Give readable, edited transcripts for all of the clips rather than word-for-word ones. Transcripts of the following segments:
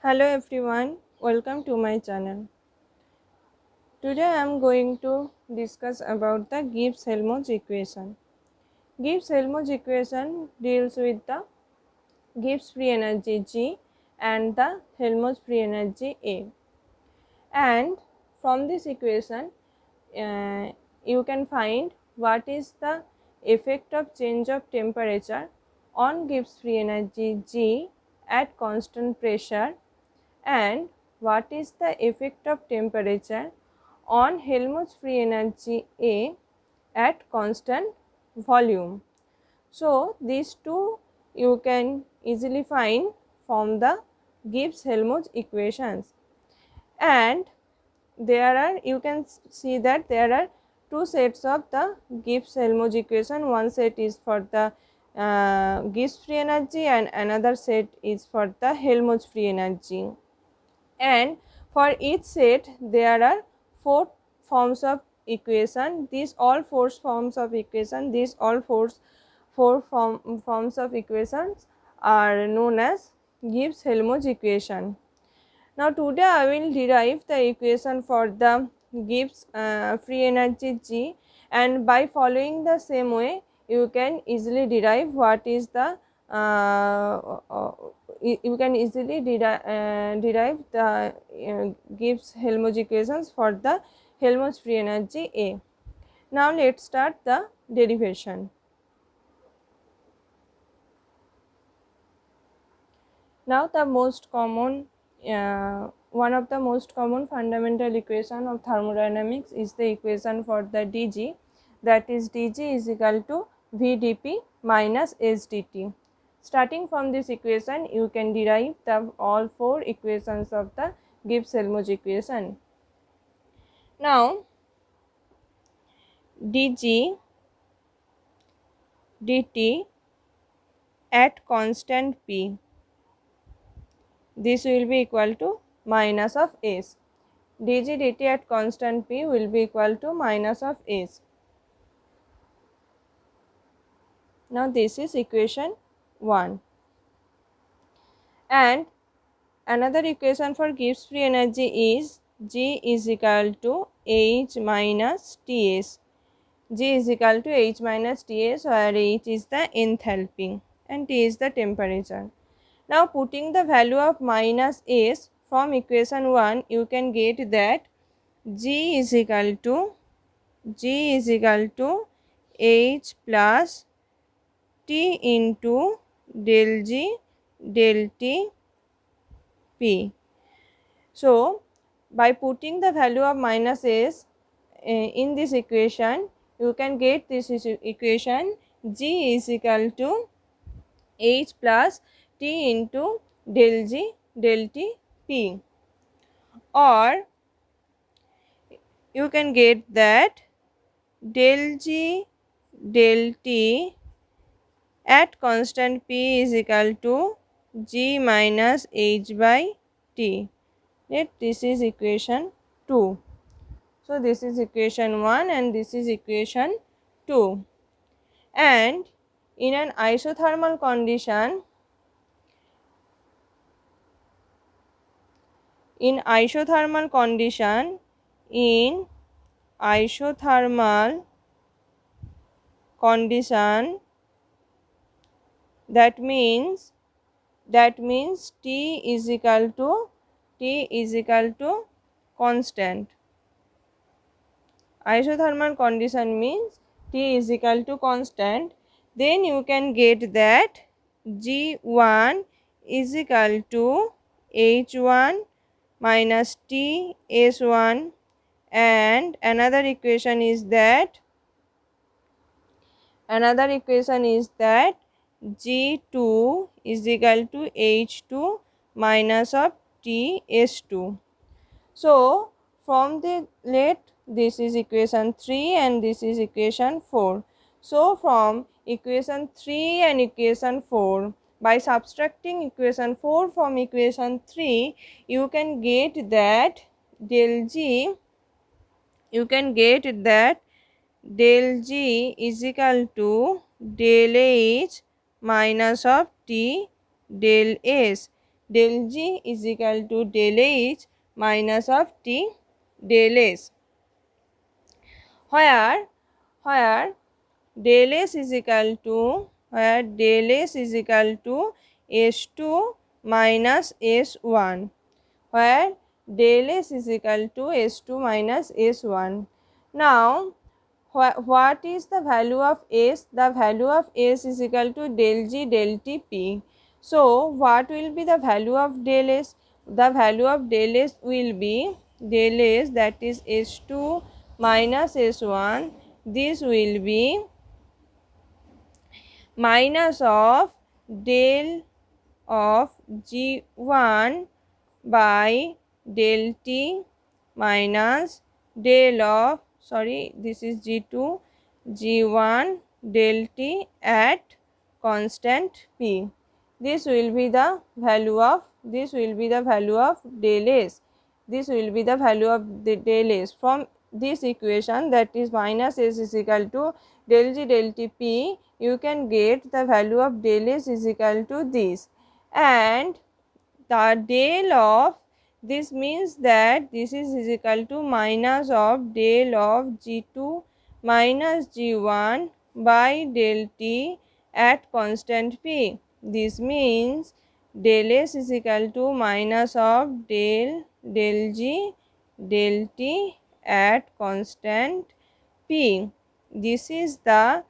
Hello everyone, welcome to my channel. Today I am going to discuss about the Gibbs-Helmholtz equation. Gibbs-Helmholtz equation deals with the Gibbs free energy G and the Helmholtz free energy A. And from this equation, uh, you can find what is the effect of change of temperature on Gibbs free energy G at constant pressure, and what is the effect of temperature on Helmholtz free energy A at constant volume. So, these two you can easily find from the Gibbs-Helmholtz equations, and there are, you can see that there are two sets of the Gibbs-Helmholtz equation. One set is for the Gibbs free energy and another set is for the Helmholtz free energy, and for each set there are four forms of equation. These all four forms of equation, these all forms of equations are known as Gibbs-Helmholtz equation. Now today I will derive the equation for the Gibbs free energy G, and by following the same way you can easily derive what is the you can easily derive the Gibbs Helmholtz equations for the Helmholtz free energy A. Now let us start the derivation. Now the most common one of the most common fundamental equation of thermodynamics is the equation for the dg, that is dg is equal to vdp minus sdt. Starting from this equation you can derive the all four equations of the Gibbs-Helmholtz equation. Now dg dt at constant p, this will be equal to minus of s. dg dt at constant p will be equal to minus of s. Now this is equation 1, and another equation for Gibbs free energy is G is equal to H minus Ts. G is equal to H minus Ts, where H is the enthalpy and T is the temperature. Now putting the value of minus S from equation 1, you can get that G is equal to H plus T into del G del T P. So by putting the value of minus S in this equation, you can get this equation G is equal to H plus T into del G del T P, or you can get that del G del T at constant P is equal to G minus H by T. This is equation 2. So this is equation 1 and this is equation 2. And in an isothermal condition, in isothermal condition, that means T is equal to constant. Isothermal condition means T is equal to constant. Then you can get that G1 is equal to H1 minus T S1, and another equation is that G2 is equal to H2 minus of T S2. So from the this is equation 3 and this is equation 4. So from equation 3 and equation 4, by subtracting equation 4 from equation 3, you can get that del G is equal to del H minus of T del S. del G is equal to del H minus of T del S, where del S is equal to S2 minus S1, where del S is equal to S2 minus S1. Now what is the value of S? The value of S is equal to del G del T P. So what will be the value of del S? The value of del S will be del S, that is S2 minus S1. This will be minus of del of G1 by del T minus del of, sorry, this is G2, G1 del T at constant P. This will be the value of del S. This will be the value of the del S. From this equation, that is minus S is equal to del G del T P, you can get the value of del S is equal to this, and the del of this means that this is equal to minus of del of G2 minus G1 by del T at constant P. This means del S is equal to minus of del G del T at constant P. This is the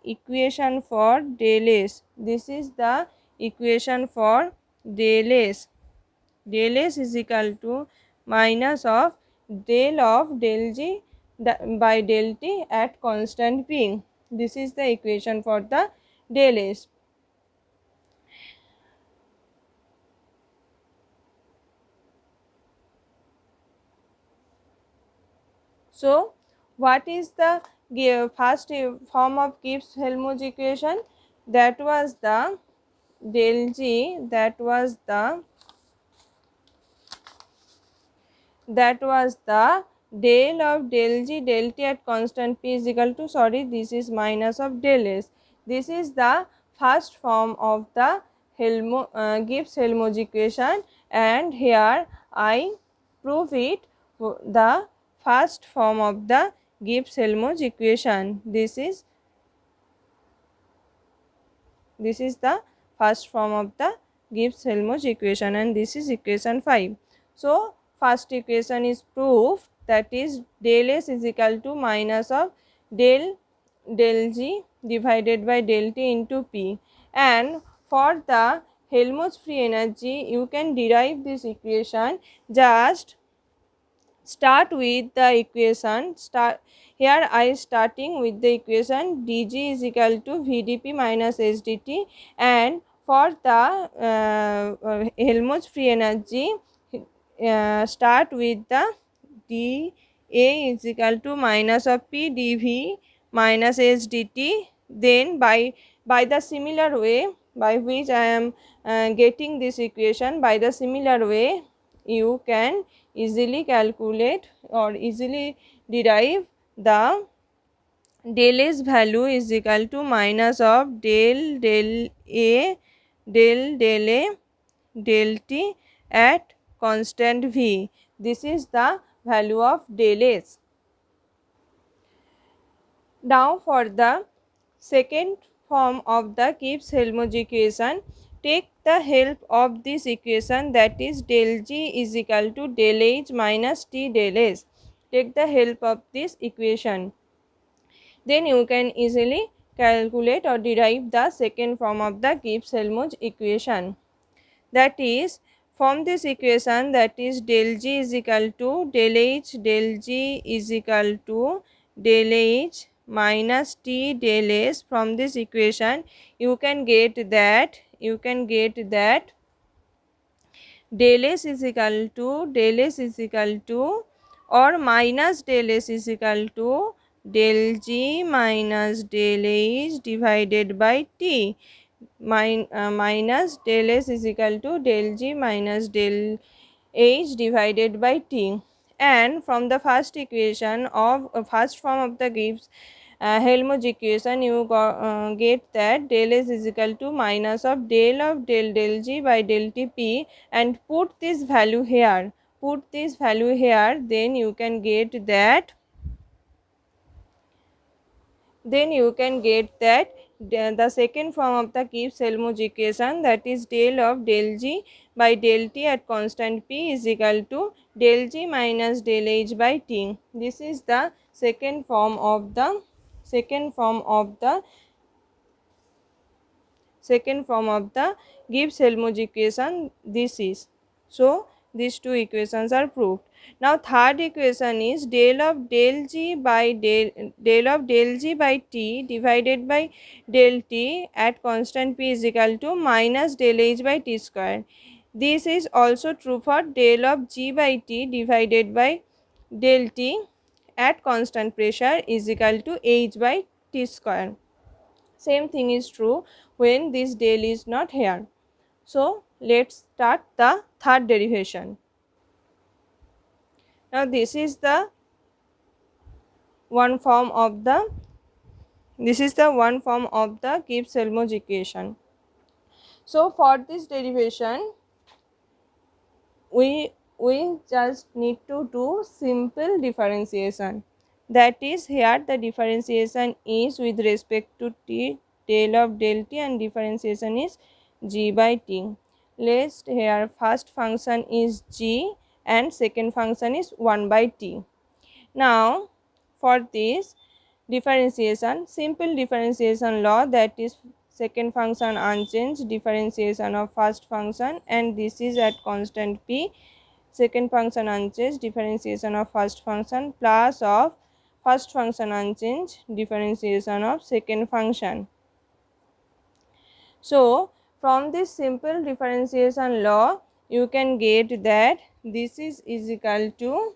equation for del S. This is the equation for del S. Del S is equal to minus of del G by del T at constant P. This is the equation for the del S. So what is the first form of Gibbs-Helmholtz equation? That was the del G, that was the del of del G del T at constant P is equal to, sorry, this is minus of del S. This is the first form of the Gibbs-Helmholtz equation, and here I prove it, the first form of the Gibbs-Helmholtz equation. This is the first form of the Gibbs-Helmholtz equation, and this is equation 5. So first equation is proved, that is del S is equal to minus of del G divided by del T into P, and for the Helmholtz free energy you can derive this equation. Just start with the equation, here I starting with the equation dg is equal to vdp minus sdt, and for the Helmholtz free energy, start with the dA is equal to minus of p dv minus sdt. Then by the similar way by which I am getting this equation, by the similar way you can easily calculate or easily derive the del S value is equal to minus of del A del T at constant V. This is the value of del S. Now for the second form of the Gibbs-Helmholtz equation, take the help of this equation, that is del G is equal to del H minus T del S. Take the help of this equation. Then you can easily calculate or derive the second form of the Gibbs-Helmholtz equation. That is, from this equation, that is del G is equal to del G is equal to del H minus T del S. From this equation you can get that del S is equal to or minus del S is equal to del G minus del H divided by T, minus del S is equal to del G minus del H divided by T. And from the first equation of first form of the Gibbs Helmholtz equation, you get that del S is equal to minus of del G by del T P, and put this value here. Put this value here, then you can get that. Then you can get that the second form of the Gibbs-Helmholtz equation, that is del of del G by del T at constant P is equal to del G minus del H by T. This is the second form of the Gibbs-Helmholtz equation. This is so. These two equations are proved. Now third equation is del of del G by T divided by del T at constant P is equal to minus del H by T square. This is also true for del of G by T divided by del T at constant pressure is equal to H by T square. Same thing is true when this del is not here. So let's start the third derivation. Now this is the one form of the Gibbs-Helmholtz equation. So for this derivation, we just need to do simple differentiation. That is, here the differentiation is with respect to T, del of del T, and differentiation is G by T. Let's here first function is G and second function is 1 by T. Now for this differentiation, simple differentiation law, that is second function unchanged, differentiation of first function, and this is at constant P, second function unchanged, differentiation of first function, plus of first function unchanged, differentiation of second function. So from this simple differentiation law, you can get that this is equal to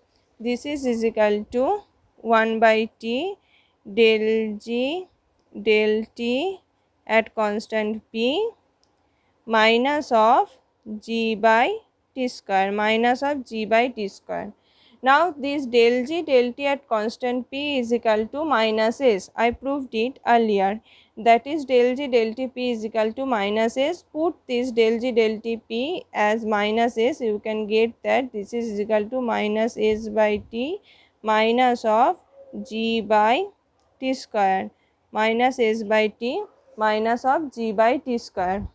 1 by T del G del T at constant P minus of G by T square, Now this del G del T at constant P is equal to minus S. I proved it earlier. That is del G del T P is equal to minus S. Put this del G del T P as minus S. You can get that this is equal to minus S by T minus of G by T square, minus S by T minus of G by T square.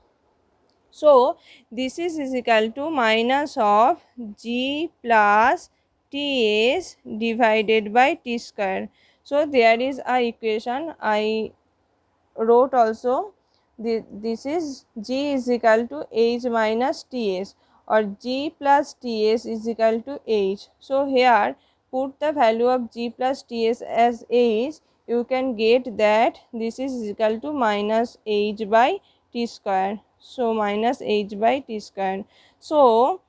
So this is equal to minus of G plus Ts divided by T square. So there is a equation I wrote also. This is G is equal to H minus Ts, or G plus Ts is equal to H. So here put the value of G plus Ts as H. You can get that this is equal to minus H by T square. So minus H by T square. So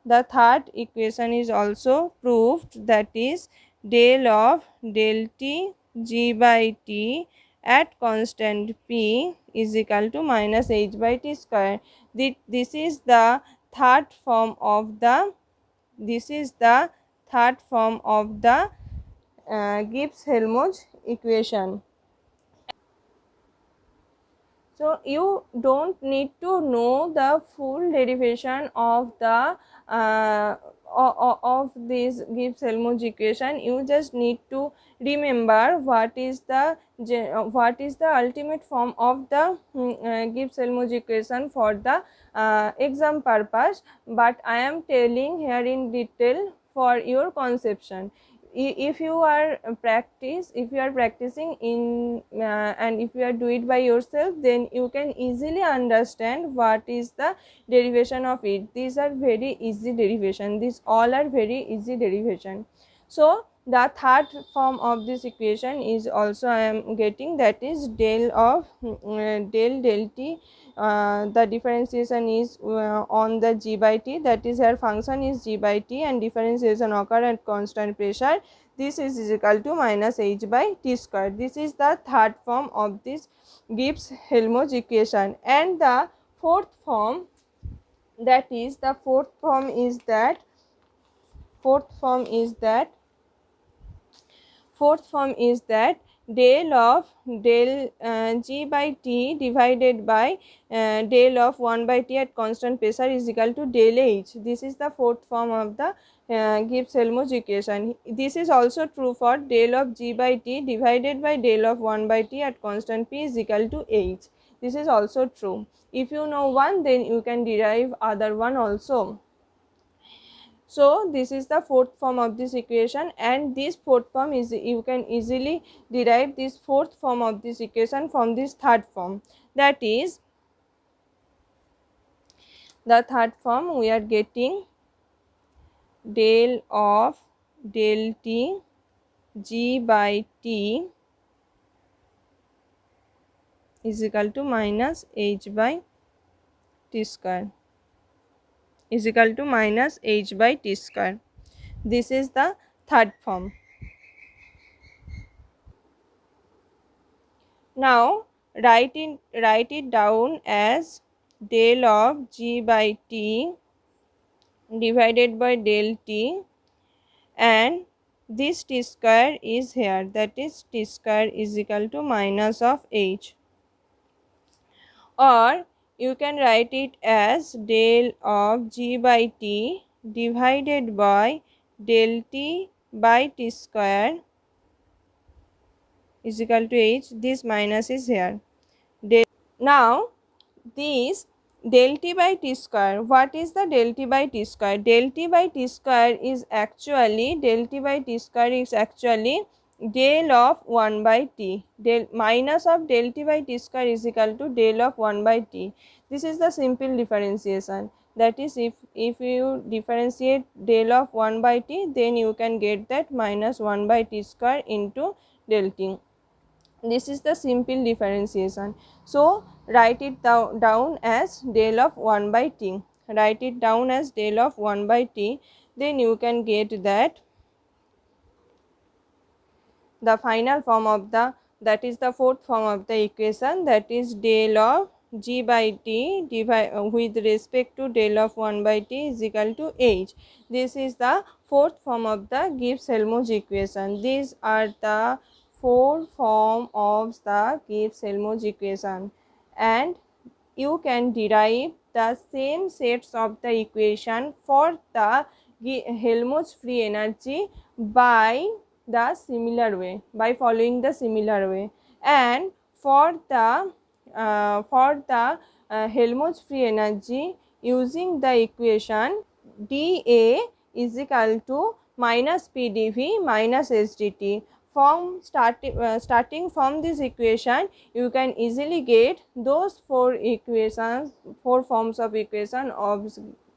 the third equation is also proved, that is del of del T G by T at constant P is equal to minus H by T square. This is the third form of the Gibbs-Helmholtz equation. So you don't need to know the full derivation of the of this Gibbs-Helmholtz equation. You just need to remember what is the ultimate form of the Gibbs-Helmholtz equation for the exam purpose. But I am telling here in detail for your conception. If you are practicing in and if you are do it by yourself, then you can easily understand what is the derivation of it. These are very easy derivation. These all are very easy derivation. So the third form of this equation is also I am getting, that is del of del T. The differentiation is on the G by T, that is here function is G by T, and differentiation occur at constant pressure. This is equal to minus H by T square. This is the third form of this Gibbs-Helmholtz equation. And the fourth form, is that del of del G by T divided by del of 1 by T at constant pressure is equal to del H. This is the fourth form of the Gibbs-Helmholtz equation. This is also true for del of G by T divided by del of 1 by T at constant P is equal to H. This is also true. If you know one, then you can derive other one also. So this is the fourth form of this equation, and this fourth form is, you can easily derive this fourth form of this equation from this third form. That is, the third form we are getting del of del T G by T is equal to minus H by T square is equal to minus H by T square. This is the third form. Now write it down as del of G by T divided by del T, and this T square is here, that is T square is equal to minus of H, or you can write it as del of G by T divided by del T by T square is equal to H. This minus is here. Now this del T by T square, what is the del T by T square? Del T by T square is actually del of 1 by T. Del minus of del T by T square is equal to del of 1 by T. This is the simple differentiation. That is, if you differentiate del of 1 by T, then you can get that minus 1 by T square into del T. This is the simple differentiation. So write it down as del of 1 by T. Write it down as del of 1 by T. Then you can get that the final form of the, that is the fourth form of the equation, that is del of G by T with respect to del of 1 by T is equal to H. This is the fourth form of the Gibbs-Helmholtz equation. These are the four form of the Gibbs-Helmholtz equation, and you can derive the same sets of the equation for the Helmholtz free energy by the similar way, by following the similar way. And for the Helmholtz free energy, using the equation dA is equal to minus PdV minus SdT. From starting from this equation, you can easily get those four forms of equation of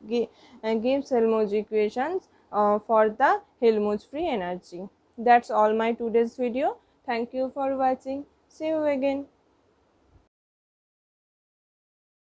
Gibbs-Helmholtz equations for the Helmholtz free energy. That's all my today's video. Thank you for watching. See you again.